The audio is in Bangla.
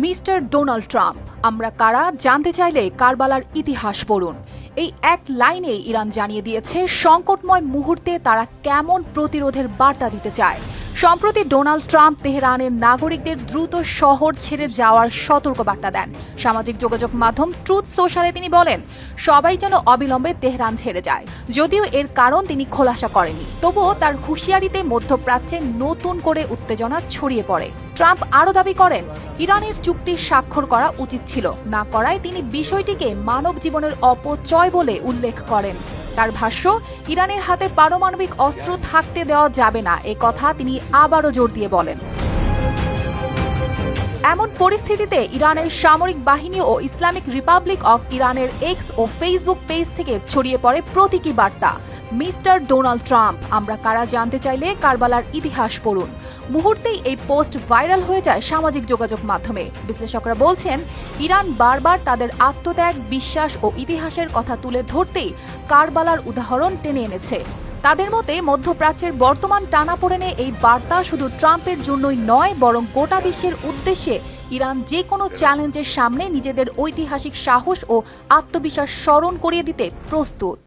মিস্টার ডোনাল্ড ট্রাম্প, আমরা কারা জানতে চাইলে কারবালার ইতিহাস পড়ুন। এই এক লাইনে ইরান জানিয়ে দিয়েছে সংকটময় মুহূর্তে তারা কেমন প্রতিরোধের বার্তা দিতে চায়। সম্প্রতি ডোনাল্ড ট্রাম্প তেহরানের নাগরিকদের দ্রুত শহর ছেড়ে যাওয়ার সতর্কবার্তা দেন। সামাজিক যোগাযোগ মাধ্যম ট্রুথ সোশ্যালে তিনি বলেন, সবাই যেন অবিলম্বে তেহরান ছেড়ে যায়। যদিও এর কারণ তিনি খোলাসা করেননি, তবুও তার হুঁশিয়ারিতে মধ্যপ্রাচ্যে নতুন করে উত্তেজনা ছড়িয়ে পড়ে। ট্রাম্প আরও দাবি করেন, ইরানের চুক্তি স্বাক্ষর করা উচিত ছিল, না করায় তিনি বিষয়টিকে মানব জীবনের অপচয় বলে উল্লেখ করেন। তার ভাষ্য, ইরানের হাতে পারমাণবিক অস্ত্র থাকতে দেওয়া যাবে না, এ কথা তিনি আবারও জোর দিয়ে বলেন। এমন পরিস্থিতিতে ইরানের সামরিক বাহিনী ও ইসলামিক রিপাবলিক অফ ইরানের এক্স ও ফেসবুক পেজ থেকে ছড়িয়ে পড়ে প্রতীকী বার্তা, মিস্টার ডোনাল্ড ট্রাম্প, আমরা কারা জানতে চাইলে কারবালার ইতিহাস পড়ুন। মুহূর্তেই এই পোস্ট ভাইরাল হয়ে যায় সামাজিক যোগাযোগ মাধ্যমে। বিশ্লেষকরা বলছেন, ইরান বারবার তাদের আত্মত্যাগ, বিশ্বাস ও ইতিহাসের কথা তুলে ধরতেই কারবালার উদাহরণ টেনে এনেছে। তাদের মতে মধ্যপ্রাচ্যের বর্তমান টানাপোড়েনে এই বার্তা শুধু ট্রাম্পের জন্যই নয়, বরং গোটা বিশ্বের উদ্দেশ্যে ইরান যে কোনো চ্যালেঞ্জের সামনে নিজেদের ঐতিহাসিক সাহস ও আত্মবিশ্বাস স্মরণ করিয়ে দিতে প্রস্তুত।